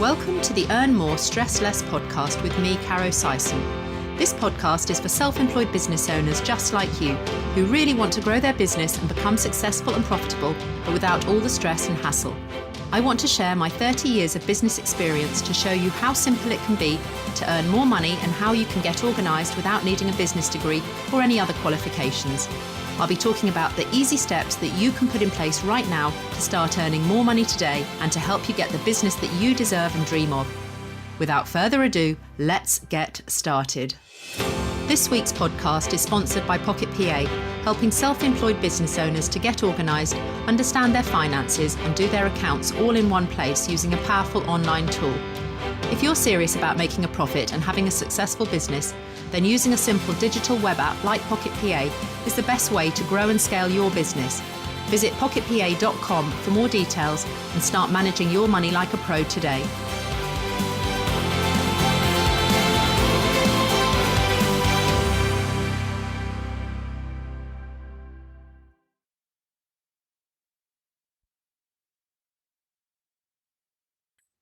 Welcome to the Earn More, Stress Less podcast with me, Caro Sison. This podcast is for self-employed business owners just like you, who really want to grow their business and become successful and profitable, but without all the stress and hassle. I want to share my 30 years of business experience to show you how simple it can be to earn more money and how you can get organised without needing a business degree or any other qualifications. I'll be talking about the easy steps that you can put in place right now to start earning more money today and to help you get the business that you deserve and dream of. Without further ado, let's get started. This week's podcast is sponsored by Pocket PA, helping self-employed business owners to get organised, understand their finances and do their accounts all in one place using a powerful online tool. If you're serious about making a profit and having a successful business, then using a simple digital web app like Pocket PA is the best way to grow and scale your business. Visit pocketpa.com for more details and start managing your money like a pro today.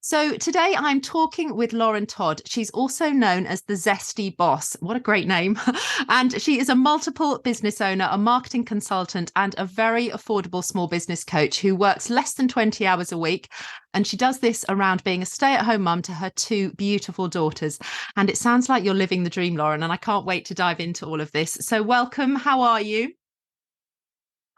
So today I'm talking with Lauren Todd. She's also known as the Zesty Boss. What a great name. And she is a multiple business owner, a marketing consultant, and a very affordable small business coach who works less than 20 hours a week. And she does this around being a stay-at-home mum to her two beautiful daughters. And it sounds like you're living the dream, Lauren, and I can't wait to dive into all of this. So welcome. How are you?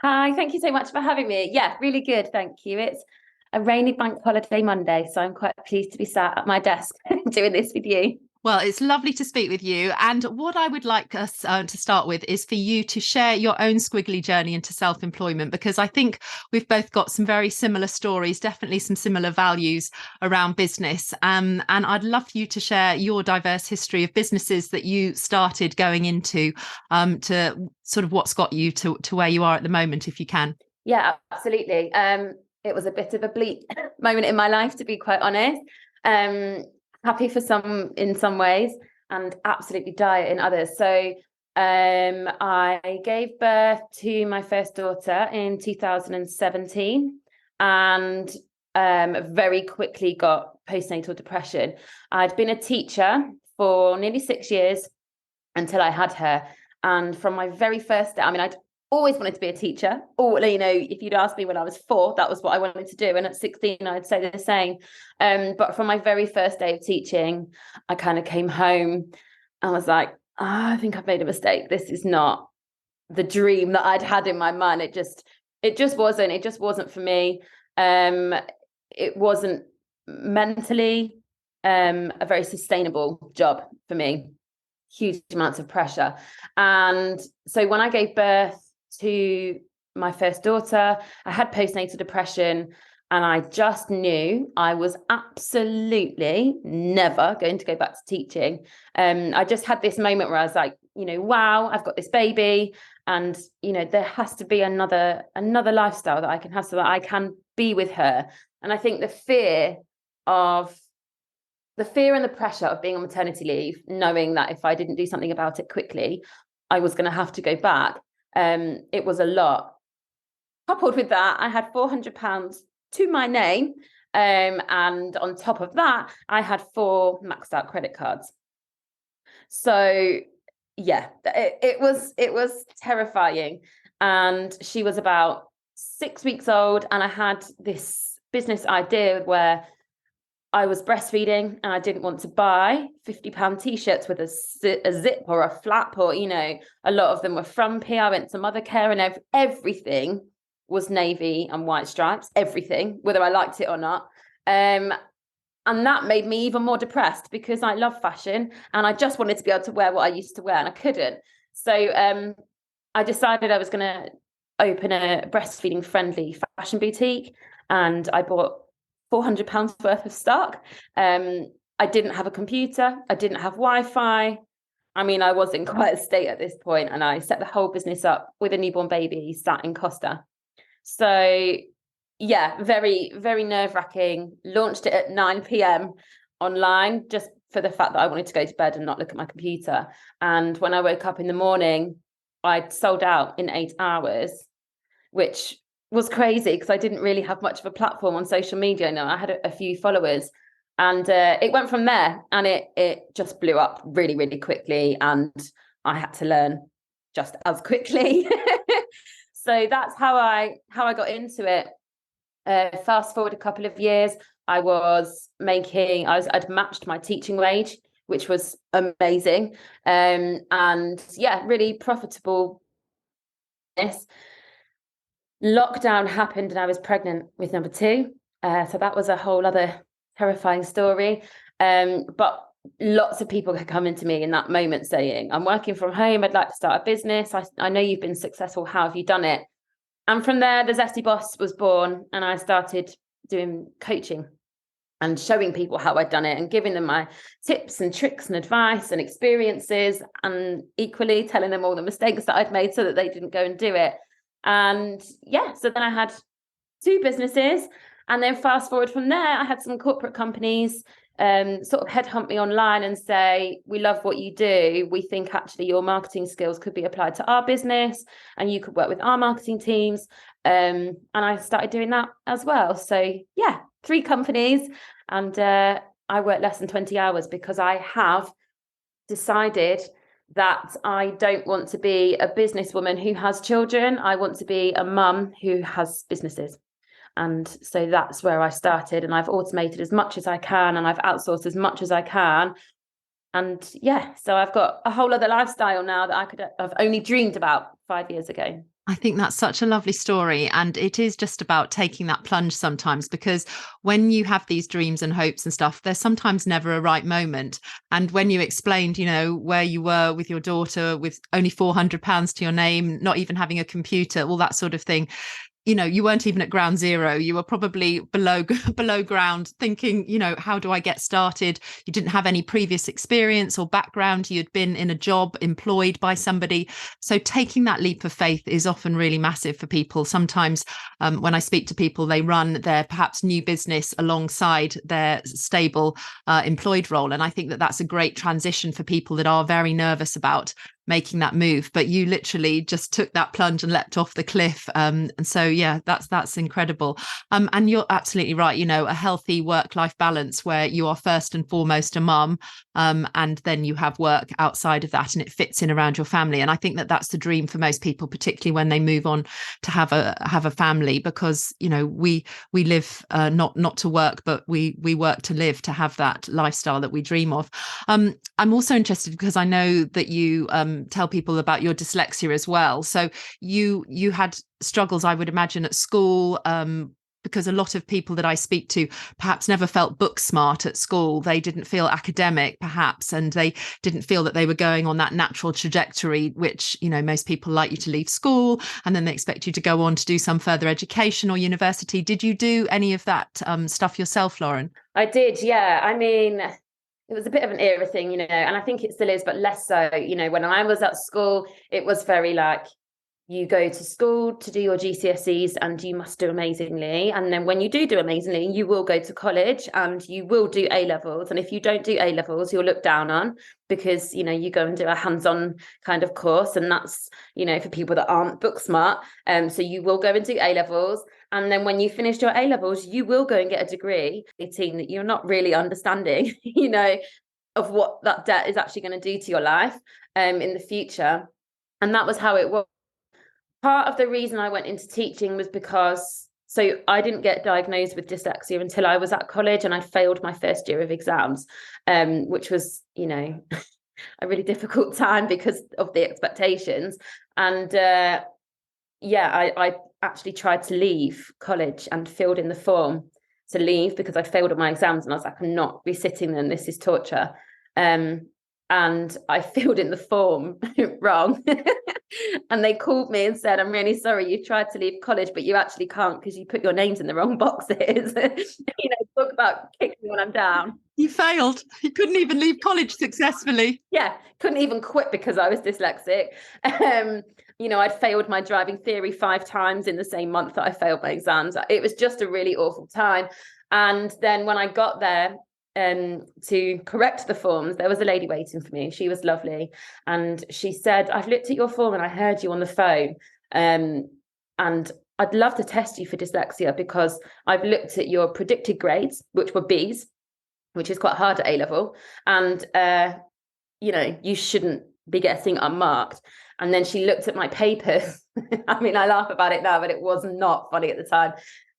Hi, thank you so much for having me. Yeah, really good. Thank you. It's a rainy bank holiday Monday, so I'm quite pleased to be sat at my desk doing this with you. Well, it's lovely to speak with you. And what I would like us to start with is for you to share your own squiggly journey into self-employment, because I think we've both got some very similar stories, definitely some similar values around business. And I'd love for you to share your diverse history of businesses that you started going into to sort of what's got you to where you are at the moment, if you can. Yeah, absolutely. It was a bit of a bleak moment in my life, to be quite honest. Happy for some in some ways and absolutely dire in others. So I gave birth to my first daughter in 2017 and very quickly got postnatal depression. I'd been a teacher for nearly 6 years until I had her. And from my very first day, I'd always wanted to be a teacher. Or, if you'd asked me when I was 4, that was what I wanted to do. And at 16, I'd say the same. But from my very first day of teaching, I kind of came home and was like, I think I've made a mistake. This is not the dream that I'd had in my mind. It just wasn't for me. It wasn't mentally a very sustainable job for me. Huge amounts of pressure. And so when I gave birth to my first daughter, I had postnatal depression, and I just knew I was absolutely never going to go back to teaching. I just had this moment where I was like, wow, I've got this baby, and there has to be another lifestyle that I can have so that I can be with her. And I think the fear and the pressure of being on maternity leave, knowing that if I didn't do something about it quickly, I was going to have to go back. It was a lot. Coupled with that, I had £400 to my name. And on top of that, I had 4 maxed out credit cards. So yeah, it was terrifying. And she was about 6 weeks old, and I had this business idea where I was breastfeeding and I didn't want to buy £50 t-shirts with a zip or a flap, or, a lot of them were frumpy. I went to Mother Care and everything was navy and white stripes, everything, whether I liked it or not. And that made me even more depressed because I love fashion and I just wanted to be able to wear what I used to wear and I couldn't. So I decided I was going to open a breastfeeding friendly fashion boutique, and I bought £400 worth of stock. I didn't have a computer. I didn't have Wi-Fi. I was in quite a state at this point, and I set the whole business up with a newborn baby sat in Costa. So yeah, very, very nerve-wracking. Launched it at 9 p.m. online just for the fact that I wanted to go to bed and not look at my computer. And when I woke up in the morning, I'd sold out in 8 hours, which was crazy because I didn't really have much of a platform on social media. I had a few followers, And it went from there, and it just blew up really, really quickly, and I had to learn just as quickly. So that's how I got into it. Fast forward a couple of years, I'd matched my teaching wage, which was amazing. And yeah, really profitable. Lockdown happened and I was pregnant with number 2. So that was a whole other terrifying story. But lots of people had come into me in that moment saying, I'm working from home, I'd like to start a business. I know you've been successful. How have you done it? And from there, the Zesty Boss was born, and I started doing coaching and showing people how I'd done it and giving them my tips and tricks and advice and experiences, and equally telling them all the mistakes that I'd made so that they didn't go and do it. And yeah, so then I had 2 businesses, and then fast forward from there, I had some corporate companies sort of headhunt me online and say, we love what you do. We think actually your marketing skills could be applied to our business and you could work with our marketing teams. And I started doing that as well. So yeah, 3 companies, and I work less than 20 hours because I have decided that I don't want to be a businesswoman who has children. I want to be a mum who has businesses. And so that's where I started, and I've automated as much as I can, and I've outsourced as much as I can. And yeah, so I've got a whole other lifestyle now that I could have only dreamed about 5 years ago. I think that's such a lovely story. And it is just about taking that plunge sometimes, because when you have these dreams and hopes and stuff, there's sometimes never a right moment. And when you explained, where you were with your daughter with only £400 to your name, not even having a computer, all that sort of thing, you weren't even at ground zero. You were probably below ground thinking, how do I get started? You didn't have any previous experience or background. You'd been in a job employed by somebody. So taking that leap of faith is often really massive for people. Sometimes when I speak to people, they run their perhaps new business alongside their stable employed role. And I think that that's a great transition for people that are very nervous about making that move. But you literally just took that plunge and leapt off the cliff. And so, yeah, that's incredible. And you're absolutely right. A healthy work-life balance where you are first and foremost a mum, and then you have work outside of that, and it fits in around your family. And I think that that's the dream for most people, particularly when they move on to have a family, because we live not to work, but we work to live, to have that lifestyle that we dream of. I'm also interested because I know that you tell people about your dyslexia as well. So you had struggles, I would imagine, at school, because a lot of people that I speak to perhaps never felt book smart at school. They didn't feel academic, perhaps, and they didn't feel that they were going on that natural trajectory, which, most people like you to leave school and then they expect you to go on to do some further education or university. Did you do any of that stuff yourself, Lauren? I did, yeah. I mean, it was a bit of an era thing, and I think it still is, but less so. When I was at school, it was very like, you go to school to do your GCSEs and you must do amazingly. And then when you do amazingly, you will go to college and you will do A-levels. And if you don't do A-levels, you're looked down on because, you go and do a hands-on kind of course. And that's, for people that aren't book smart. So you will go and do A-levels. And then when you finish your A-levels, you will go and get a degree, 18, that you're not really understanding, of what that debt is actually going to do to your life in the future. And that was how it was. Part of the reason I went into teaching was because, so I didn't get diagnosed with dyslexia until I was at college, and I failed my first year of exams, which was, a really difficult time because of the expectations. And I actually tried to leave college and filled in the form to leave because I failed at my exams, and I was like, I'm not resitting them. This is torture. And I filled in the form wrong. And they called me and said, I'm really sorry, you tried to leave college, but you actually can't because you put your names in the wrong boxes. Talk about kicking when I'm down. You failed. You couldn't even leave college successfully. Yeah, couldn't even quit because I was dyslexic. I'd failed my driving theory 5 times in the same month that I failed my exams. It was just a really awful time. And then when I got there, to correct the forms, there was a lady waiting for me. She was lovely, and she said, I've looked at your form and I heard you on the phone, and I'd love to test you for dyslexia because I've looked at your predicted grades, which were B's, which is quite hard at A level. And, you know, you shouldn't be getting unmarked. And then she looked at my papers. I mean, I laugh about it now, but it was not funny at the time.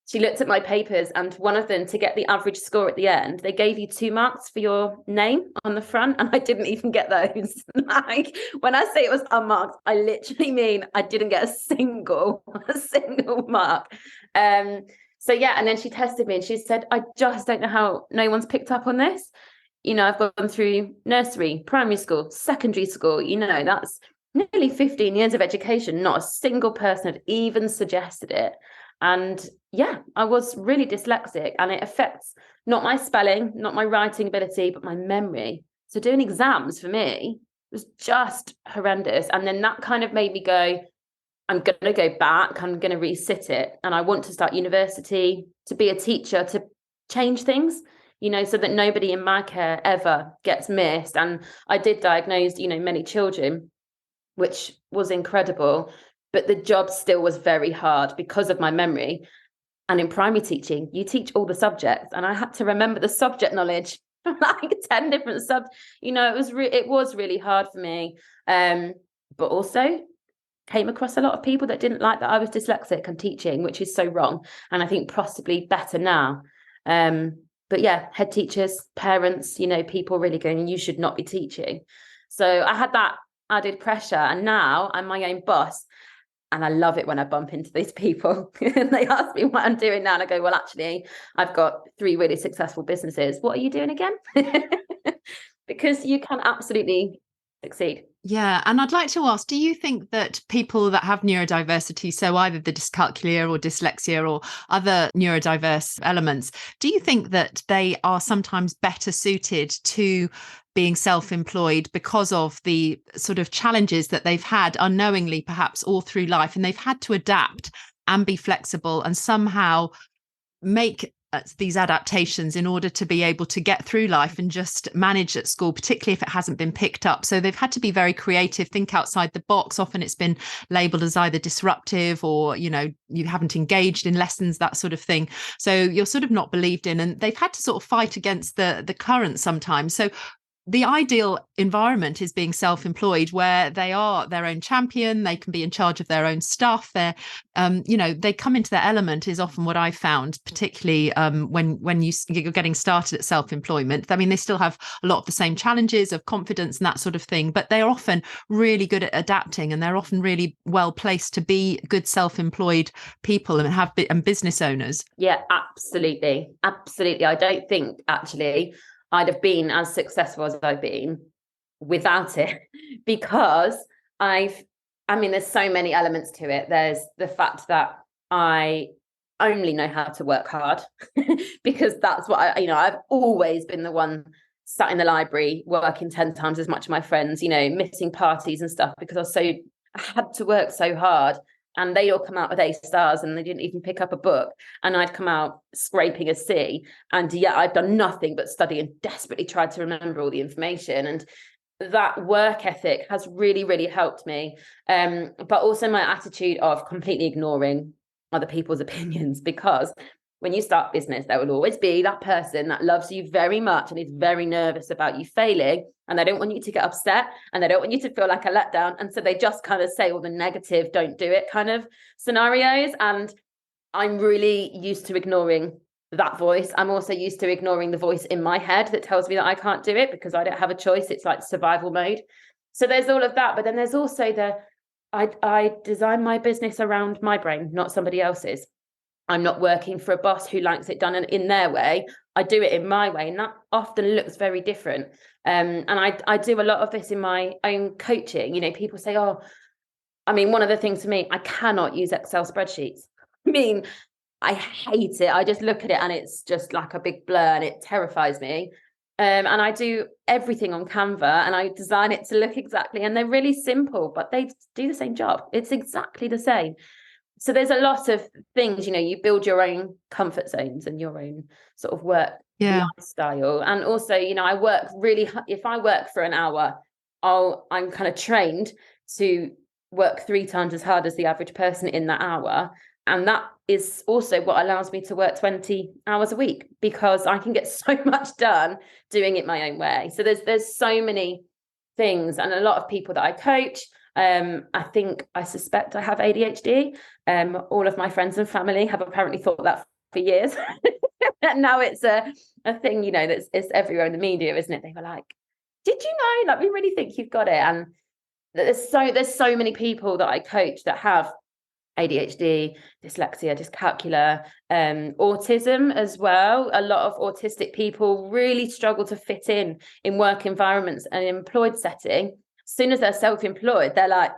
She looked at my papers, and one of them, to get the average score at the end, they gave you 2 marks for your name on the front, and I didn't even get those. Like, when I say it was unmarked, I literally mean I didn't get a single mark. So yeah, and then she tested me and she said, I just don't know how no one's picked up on this. You know, I've gone through nursery, primary school, secondary school, you know, that's nearly 15 years of education. Not a single person had even suggested it. And yeah, I was really dyslexic, and it affects not my spelling, not my writing ability, but my memory. So doing exams for me was just horrendous. And then that kind of made me go, I'm going to go back, I'm going to resit it. And I want to start university, to be a teacher, to change things, you know, so that nobody in my care ever gets missed. And I did diagnose, you know, many children, which was incredible. But the job still was very hard because of my memory. And in primary teaching, you teach all the subjects, and I had to remember the subject knowledge from like 10 different subjects. You know, it was really hard for me. But also came across a lot of people that didn't like that I was dyslexic and teaching, which is so wrong. And I think possibly better now. But yeah, head teachers, parents, you know, people really going, you should not be teaching. So I had that added pressure, and now I'm my own boss. And I love it when I bump into these people and they ask me what I'm doing now. And I go, well, actually, I've got 3 really successful businesses. What are you doing again? Because you can absolutely succeed. Yeah. And I'd like to ask, do you think that people that have neurodiversity, so either the dyscalculia or dyslexia or other neurodiverse elements, do you think that they are sometimes better suited to being self-employed because of the sort of challenges that they've had unknowingly, perhaps all through life, and they've had to adapt and be flexible and somehow make these adaptations in order to be able to get through life and just manage at school, particularly if it hasn't been picked up? So they've had to be very creative, think outside the box. Often it's been labelled as either disruptive or, you know, you haven't engaged in lessons, that sort of thing. So you're sort of not believed in, and they've had to sort of fight against the current sometimes. So the ideal environment is being self-employed, where they are their own champion, they can be in charge of their own stuff. They're, you know, they come into their element is often what I found, particularly when you're getting started at self-employment. I mean, they still have a lot of the same challenges of confidence and that sort of thing, but they're often really good at adapting, and they're often really well placed to be good self-employed people and have business owners. Yeah, absolutely. Absolutely. I don't think actually I'd have been as successful as I've been without it, because there's so many elements to it. There's the fact that I only know how to work hard because that's what I've always been the one sat in the library working 10 times as much as my friends, you know, missing parties and stuff because I had to work so hard. And they'd all come out with A stars and they didn't even pick up a book. And I'd come out scraping a C. And yeah, I'd done nothing but study and desperately tried to remember all the information. And that work ethic has really, really helped me. But also my attitude of completely ignoring other people's opinions, because when you start business, there will always be that person that loves you very much and is very nervous about you failing. And they don't want you to get upset, and they don't want you to feel like a letdown. And so they just kind of say all the negative, don't do it kind of scenarios. And I'm really used to ignoring that voice. I'm also used to ignoring the voice in my head that tells me that I can't do it because I don't have a choice. It's like survival mode. So there's all of that. But then there's also I design my business around my brain, not somebody else's. I'm not working for a boss who likes it done in their way. I do it in my way, and that often looks very different. And I do a lot of this in my own coaching. You know, people say, one of the things for me, I cannot use Excel spreadsheets. I mean, I hate it. I just look at it and it's just like a big blur and it terrifies me. And I do everything on Canva and I design it to look exactly, and they're really simple, but they do the same job. It's exactly the same. So there's a lot of things, you know, you build your own comfort zones and your own sort of work lifestyle. And also, you know, I work really, if I work for an hour, I'm kind of trained to work 3 times as hard as the average person in that hour. And that is also what allows me to work 20 hours a week, because I can get so much done doing it my own way. So there's so many things, and a lot of people that I coach, I suspect I have ADHD. All of my friends and family have apparently thought that for years. And now it's a thing, you know, it's everywhere in the media, isn't it? They were like, did you know, like, we really think you've got it. And there's so many people that I coach that have ADHD, dyslexia, dyscalculia, autism as well. A lot of autistic people really struggle to fit in work environments and employed setting. As soon as they're self-employed, they're like,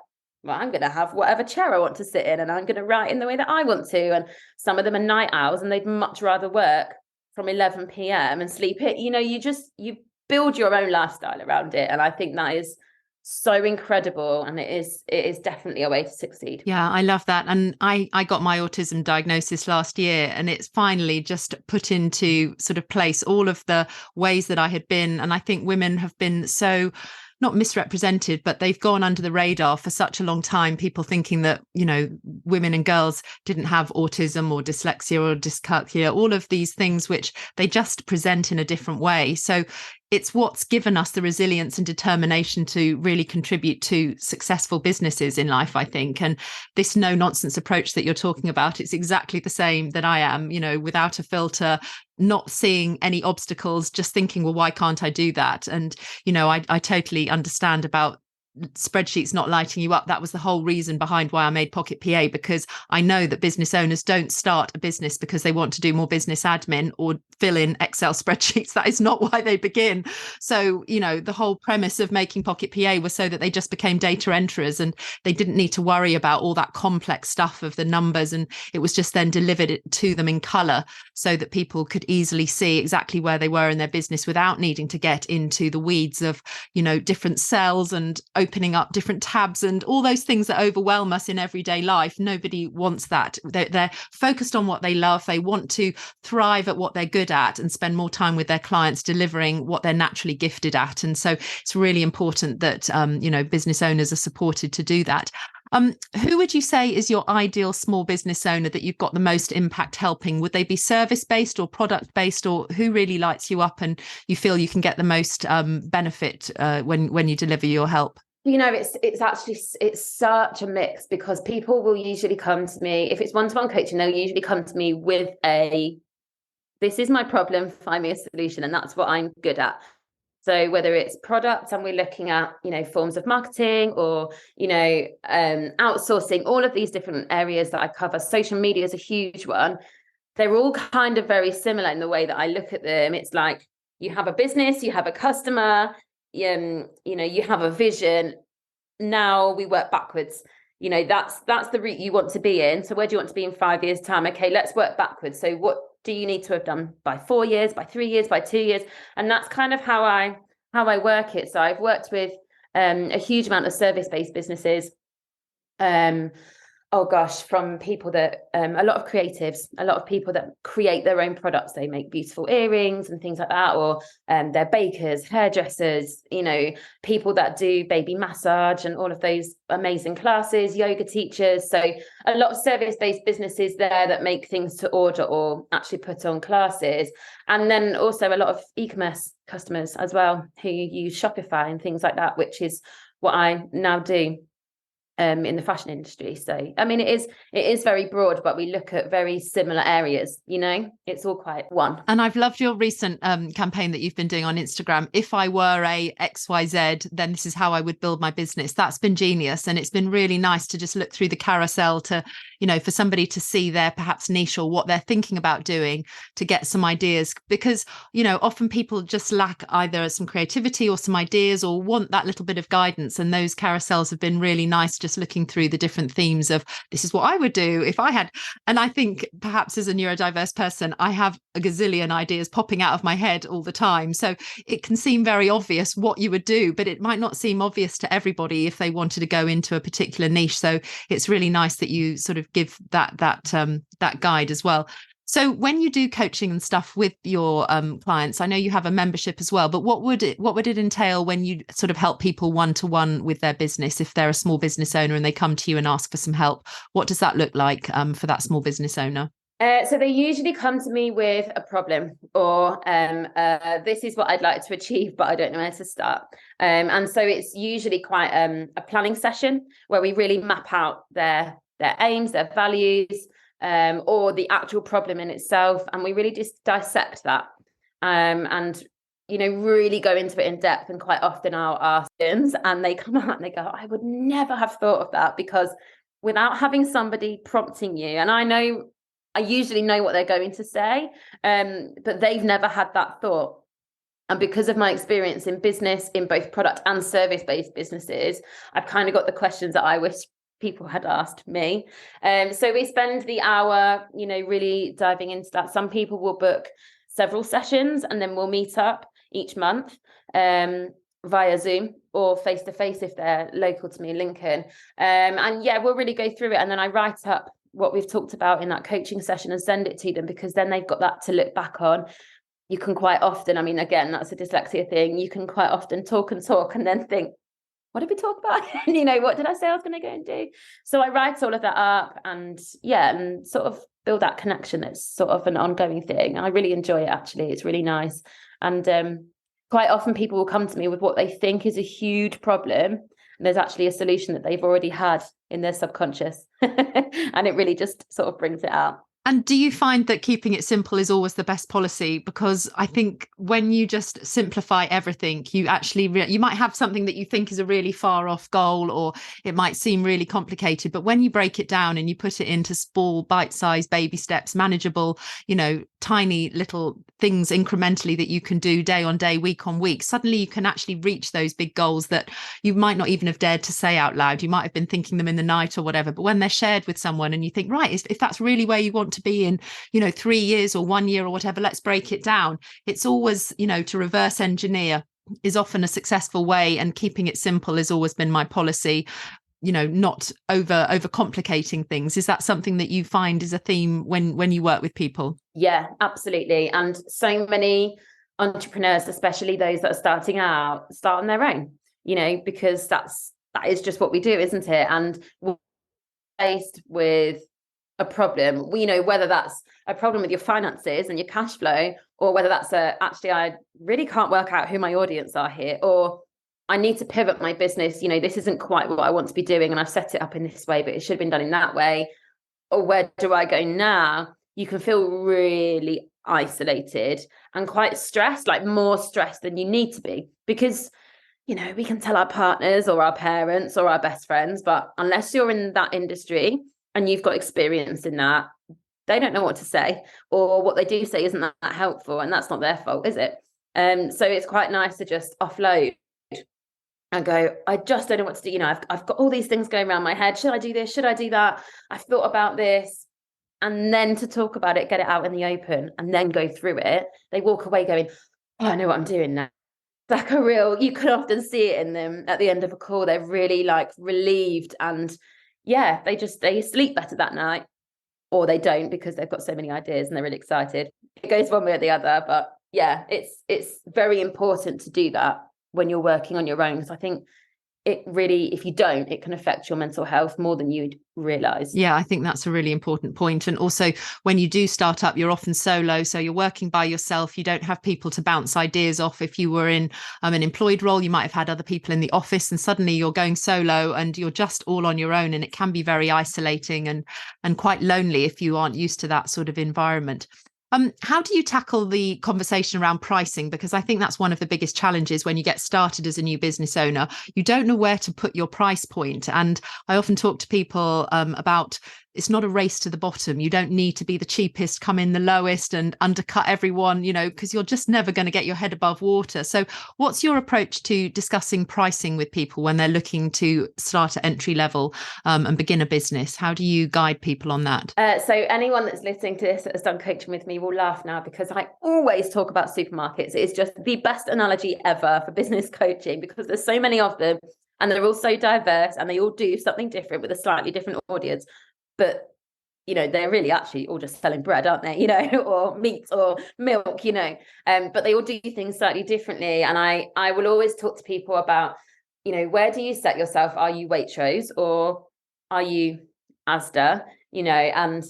well, I'm going to have whatever chair I want to sit in, and I'm going to write in the way that I want to. And some of them are night owls, and they'd much rather work from 11 p.m. and sleep it. You know, you build your own lifestyle around it. And I think that is so incredible, and it is definitely a way to succeed. Yeah, I love that. And I got my autism diagnosis last year, and it's finally just put into sort of place all of the ways that I had been. And I think women have been so not misrepresented, but they've gone under the radar for such a long time, people thinking that, you know, women and girls didn't have autism or dyslexia or dyscalculia, all of these things which they just present in a different way. So it's what's given us the resilience and determination to really contribute to successful businesses in life, I think. And this no nonsense approach that you're talking about, it's exactly the same that I am, you know, without a filter, not seeing any obstacles, just thinking, well, why can't I do that? And, you know, I totally understand about spreadsheets not lighting you up. That was the whole reason behind why I made Pocket PA, because I know that business owners don't start a business because they want to do more business admin or fill in Excel spreadsheets. That is not why they begin. So, you know, the whole premise of making Pocket PA was so that they just became data enterers, and they didn't need to worry about all that complex stuff of the numbers. And it was just then delivered to them in color so that people could easily see exactly where they were in their business without needing to get into the weeds of, you know, different cells and opening up different tabs and all those things that overwhelm us in everyday life. Nobody wants that. They're focused on what they love. They want to thrive at what they're good at and spend more time with their clients delivering what they're naturally gifted at. And so it's really important that, you know, business owners are supported to do that. Who would you say is your ideal small business owner that you've got the most impact helping? Would they be service-based or product-based, or who really lights you up and you feel you can get the most benefit when you deliver your help? You know, it's such a mix, because people will usually come to me, if it's one-to-one coaching, they'll usually come to me with this is my problem, find me a solution, and that's what I'm good at. So whether it's products and we're looking at, you know, forms of marketing, or, you know, outsourcing, all of these different areas that I cover. Social media is a huge one. They're all kind of very similar in the way that I look at them. It's like, you have a business, you have a customer, you know, you have a vision. Now we work backwards. You know, that's the route you want to be in. So where do you want to be in 5 years' time? Okay, let's work backwards. So what do you need to have done by 4 years, by 3 years, by 2 years? And that's kind of how I work it. So I've worked with a huge amount of service-based businesses. Oh gosh, from people that a lot of creatives, a lot of people that create their own products. They make beautiful earrings and things like that, or they're bakers, hairdressers, you know, people that do baby massage and all of those amazing classes, yoga teachers. So a lot of service-based businesses there that make things to order or actually put on classes. And then also a lot of e-commerce customers as well, who use Shopify and things like that, which is what I now do in the fashion industry. So I mean, it is very broad, but we look at very similar areas. You know, it's all quite one. And I've loved your recent campaign that you've been doing on Instagram. If I were a XYZ, then this is how I would build my business. That's been genius, and it's been really nice to just look through the carousel to, you know, for somebody to see their perhaps niche or what they're thinking about doing, to get some ideas, because, you know, often people just lack either some creativity or some ideas, or want that little bit of guidance. And those carousels have been really nice, just looking through the different themes of, this is what I would do if I had. And I think perhaps as a neurodiverse person, I have a gazillion ideas popping out of my head all the time. So it can seem very obvious what you would do, but it might not seem obvious to everybody if they wanted to go into a particular niche. So it's really nice that you sort of give that guide as well. So when you do coaching and stuff with your clients, I know you have a membership as well, but what would it entail when you sort of help people one-to-one with their business? If they're a small business owner and they come to you and ask for some help, what does that look like for that small business owner? So they usually come to me with a problem, or this is what I'd like to achieve, but I don't know where to start. And so it's usually quite a planning session where we really map out their aims, their values, or the actual problem in itself, and we really just dissect that, and really go into it in depth. And quite often I'll ask them, and they come out and they go, I would never have thought of that, because without having somebody prompting you, and I usually know what they're going to say, but they've never had that thought. And because of my experience in business, in both product and service-based businesses, I've kind of got the questions that I wish people had asked me. So we spend the hour, really diving into that. Some people will book several sessions, and then we'll meet up each month via Zoom or face-to-face if they're local to me in Lincoln. And yeah, we'll really go through it. And then I write up what we've talked about in that coaching session and send it to them, because then they've got that to look back on. You can quite often, again, that's a dyslexia thing. You can quite often talk and then think, what did we talk about? What did I say I was going to go and do? So I write all of that up, and sort of build that connection. That's sort of an ongoing thing. I really enjoy it, actually. It's really nice. And quite often people will come to me with what they think is a huge problem, and there's actually a solution that they've already had in their subconscious. And it really just sort of brings it out. And do you find that keeping it simple is always the best policy? Because I think when you just simplify everything, you actually you might have something that you think is a really far off goal, or it might seem really complicated. But when you break it down and you put it into small, bite-sized baby steps, manageable, tiny little things incrementally that you can do day on day, week on week, suddenly you can actually reach those big goals that you might not even have dared to say out loud. You might have been thinking them in the night or whatever. But when they're shared with someone and you think, right, if that's really where you want to be in 3 years or 1 year or whatever, let's break it down. It's always to reverse engineer is often a successful way, and keeping it simple has always been my policy, not over complicating things. Is that something that you find is a theme when you work with people? Yeah, absolutely. And so many entrepreneurs, especially those that are starting out, start on their own, because that is just what we do, isn't it? And we're faced with a problem, whether that's a problem with your finances and your cash flow, or whether that's actually I really can't work out who my audience are here, or I need to pivot my business. This isn't quite what I want to be doing, and I've set it up in this way, but it should have been done in that way. Or where do I go now? You can feel really isolated and quite stressed, like more stressed than you need to be, because we can tell our partners or our parents or our best friends, but unless you're in that industry and you've got experience in that, they don't know what to say, or what they do say isn't that helpful, and that's not their fault, is it? So it's quite nice to just offload and go, I just don't know what to do. I've got all these things going around my head. Should I do this? Should I do that? I've thought about this. And then to talk about it, get it out in the open, and then go through it. They walk away going, oh, I know what I'm doing now. Like you can often see it in them at the end of a call. They're really like relieved, and they sleep better that night, or they don't, because they've got so many ideas and they're really excited. It goes one way or the other, but yeah, it's very important to do that when you're working on your own, because I think it really, if you don't, it can affect your mental health more than you'd realize. Yeah, I think that's a really important point. And also, when you do start up, you're often solo. So you're working by yourself. You don't have people to bounce ideas off. If you were in an employed role, you might have had other people in the office, and suddenly you're going solo and you're just all on your own. And it can be very isolating and quite lonely if you aren't used to that sort of environment. How do you tackle the conversation around pricing? Because I think that's one of the biggest challenges when you get started as a new business owner. You don't know where to put your price point. And I often talk to people about it's not a race to the bottom. You don't need to be the cheapest, come in the lowest and undercut everyone, because you're just never going to get your head above water. So what's your approach to discussing pricing with people when they're looking to start at entry level and begin a business? How do you guide people on that? So anyone that's listening to this that has done coaching with me will laugh now, because I always talk about supermarkets. It is just the best analogy ever for business coaching, because there's so many of them and they're all so diverse and they all do something different with a slightly different audience. But they're really actually all just selling bread, aren't they? Or meat or milk, but they all do things slightly differently. And I will always talk to people about, where do you set yourself? Are you Waitrose or are you Asda? And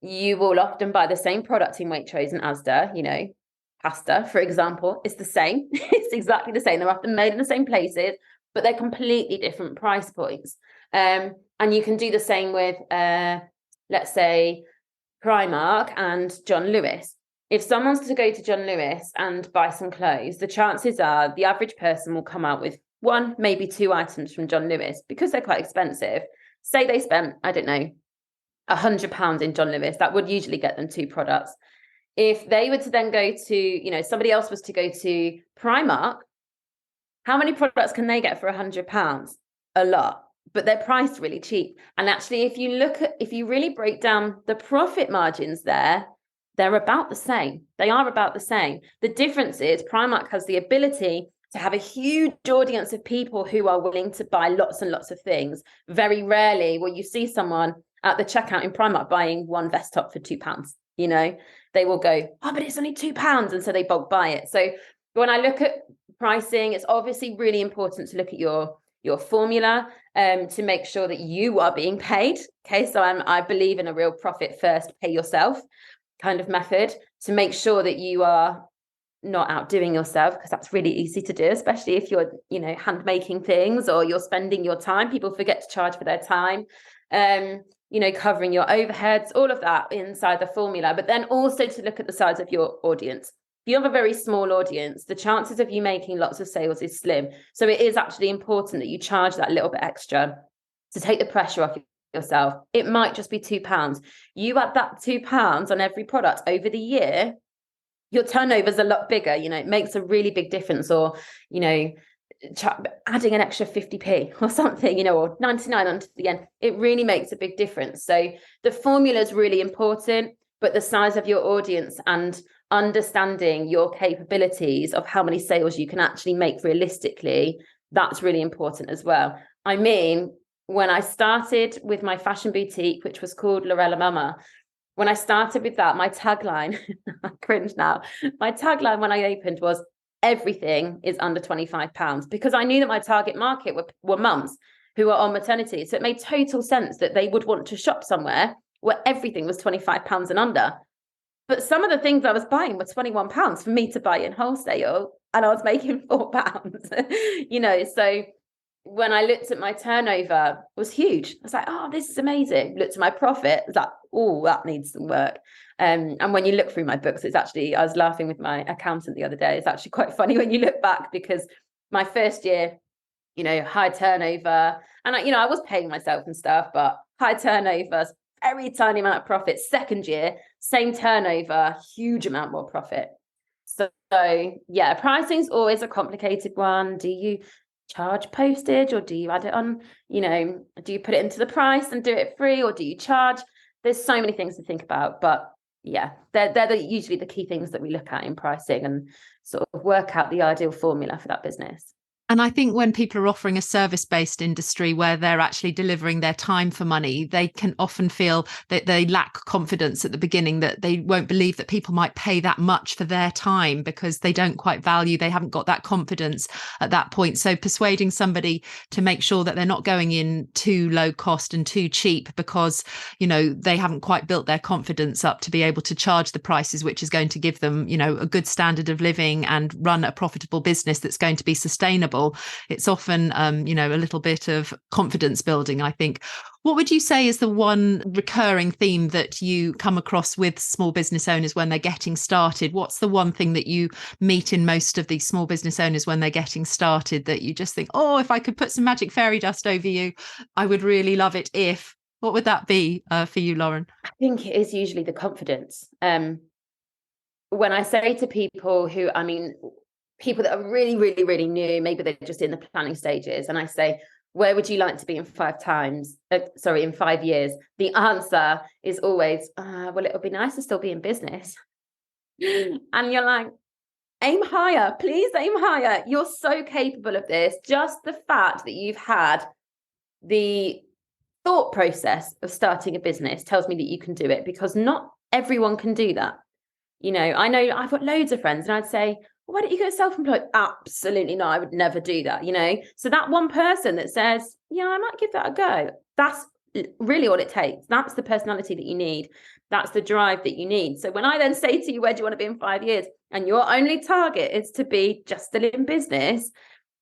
you will often buy the same product in Waitrose and Asda, pasta, for example, is the same. It's exactly the same. They're often made in the same places, but they're completely different price points. And you can do the same with, let's say, Primark and John Lewis. If someone's to go to John Lewis and buy some clothes, the chances are the average person will come out with 1, maybe 2 items from John Lewis because they're quite expensive. Say they spent, I don't know, £100 in John Lewis, that would usually get them 2 products. If they were to then go to, somebody else was to go to Primark, how many products can they get for £100? A lot, but they're priced really cheap. And actually, if you really break down the profit margins there, they're about the same. They are about the same. The difference is Primark has the ability to have a huge audience of people who are willing to buy lots and lots of things. Very rarely will you see someone at the checkout in Primark buying one vest top for £2. They will go, oh, but it's only £2. And so they bulk buy it. So when I look at pricing, it's obviously really important to look at your formula to make sure that you are being paid. Okay, so I believe in a real profit first, pay yourself kind of method to make sure that you are not outdoing yourself, because that's really easy to do, especially if you're, hand making things or you're spending your time. People forget to charge for their time. Covering your overheads, all of that inside the formula, but then also to look at the size of your audience. If you have a very small audience, the chances of you making lots of sales is slim. So it is actually important that you charge that little bit extra to take the pressure off yourself. It might just be £2. You add that £2 on every product over the year, your turnover is a lot bigger. It makes a really big difference. Or, adding an extra 50p or something, or 99 onto the end, it really makes a big difference. So the formula is really important, but the size of your audience and understanding your capabilities of how many sales you can actually make realistically, that's really important as well. I mean, when I started with my fashion boutique, which was called Lorella Mama, when I started with that, my tagline, I cringe now, my tagline when I opened was, everything is under £25, because I knew that my target market were mums who are on maternity. So it made total sense that they would want to shop somewhere where everything was £25 and under. But some of the things I was buying were £21 for me to buy in wholesale, and I was making £4, So when I looked at my turnover, it was huge. I was like, oh, this is amazing. Looked at my profit, I was like, oh, that needs some work. And when you look through my books, it's actually, I was laughing with my accountant the other day. It's actually quite funny when you look back, because my first year, high turnover, and I was paying myself and stuff, but high turnover, very tiny amount of profit. Second year, same turnover, huge amount more profit. So yeah, pricing is always a complicated one. Do you charge postage, or do you add it on, do you put it into the price and do it free, or do you charge? There's so many things to think about, but yeah, they're usually the key things that we look at in pricing and sort of work out the ideal formula for that business. And I think when people are offering a service-based industry where they're actually delivering their time for money, they can often feel that they lack confidence at the beginning, that they won't believe that people might pay that much for their time because they don't quite value, they haven't got that confidence at that point. So persuading somebody to make sure that they're not going in too low cost and too cheap because, they haven't quite built their confidence up to be able to charge the prices, which is going to give them, a good standard of living and run a profitable business that's going to be sustainable. It's often, a little bit of confidence building, I think. What would you say is the one recurring theme that you come across with small business owners when they're getting started? What's the one thing that you meet in most of these small business owners when they're getting started that you just think, oh, if I could put some magic fairy dust over you, I would really love it if... What would that be for you, Lauren? I think it is usually the confidence. When I say to people people that are really, really, really new, maybe they're just in the planning stages, and I say, where would you like to be in 5 years? The answer is always, well, it'll be nice to still be in business. And you're like, aim higher, please aim higher. You're so capable of this. Just the fact that you've had the thought process of starting a business tells me that you can do it, because not everyone can do that. You know I've got loads of friends and I'd say, well, why don't you go self-employed? Absolutely not. I would never do that, So that one person that says, yeah, I might give that a go. That's really all it takes. That's the personality that you need. That's the drive that you need. So when I then say to you, where do you want to be in 5 years? And your only target is to be just still in business.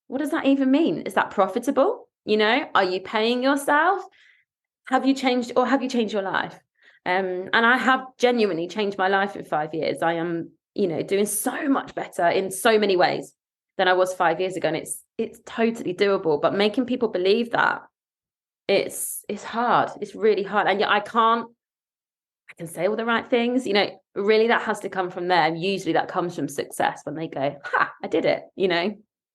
What does that even mean? Is that profitable? Are you paying yourself? Have you changed your life? And I have genuinely changed my life in 5 years. I am, doing so much better in so many ways than I was 5 years ago. And it's totally doable. But making people believe that, it's hard. It's really hard. And yet I can say all the right things, really that has to come from there. Usually that comes from success, when they go, ha, I did it,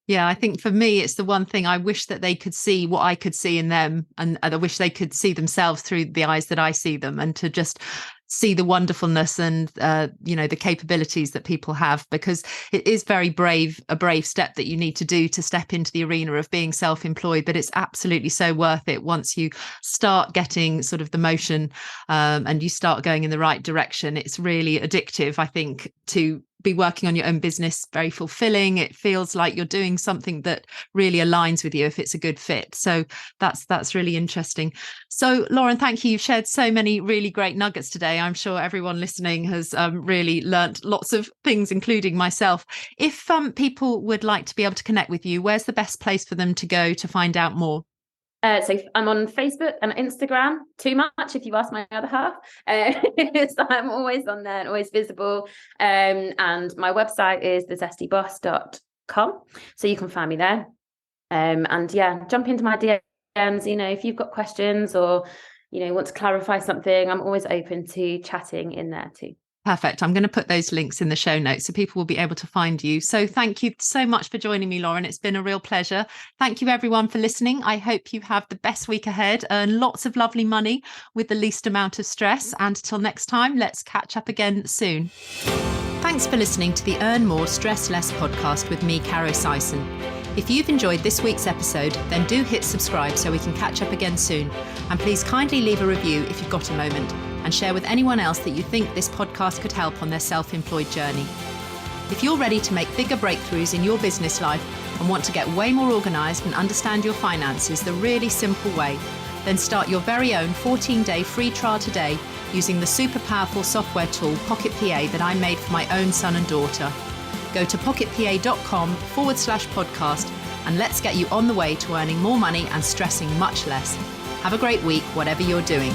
Yeah, I think for me, it's the one thing I wish that they could see what I could see in them. And I wish they could see themselves through the eyes that I see them, and to just see the wonderfulness and, the capabilities that people have, because it is a brave step that you need to do to step into the arena of being self-employed. But it's absolutely so worth it once you start getting sort of the motion and you start going in the right direction. It's really addictive, I think, to be working on your own business. Very fulfilling. It feels like you're doing something that really aligns with you if it's a good fit. So that's really interesting. So Lauren, thank you. You've shared so many really great nuggets today. I'm sure everyone listening has really learnt lots of things, including myself. If people would like to be able to connect with you, where's the best place for them to go to find out more? So I'm on Facebook and Instagram, too much if you ask my other half. So I'm always on there and always visible. And my website is thezestyboss.com. So you can find me there. And yeah, jump into my DMs, if you've got questions or, want to clarify something. I'm always open to chatting in there too. Perfect. I'm going to put those links in the show notes so people will be able to find you. So thank you so much for joining me, Lauren. It's been a real pleasure. Thank you, everyone, for listening. I hope you have the best week ahead, earn lots of lovely money with the least amount of stress. And until next time, let's catch up again soon. Thanks for listening to the Earn More, Stress Less podcast with me, Caro Syson. If you've enjoyed this week's episode, then do hit subscribe so we can catch up again soon. And please kindly leave a review if you've got a moment, and share with anyone else that you think this podcast could help on their self-employed journey. If you're ready to make bigger breakthroughs in your business life and want to get way more organised and understand your finances the really simple way, then start your very own 14-day free trial today using the super powerful software tool Pocket PA that I made for my own son and daughter. Go to pocketpa.com/podcast and let's get you on the way to earning more money and stressing much less. Have a great week, whatever you're doing.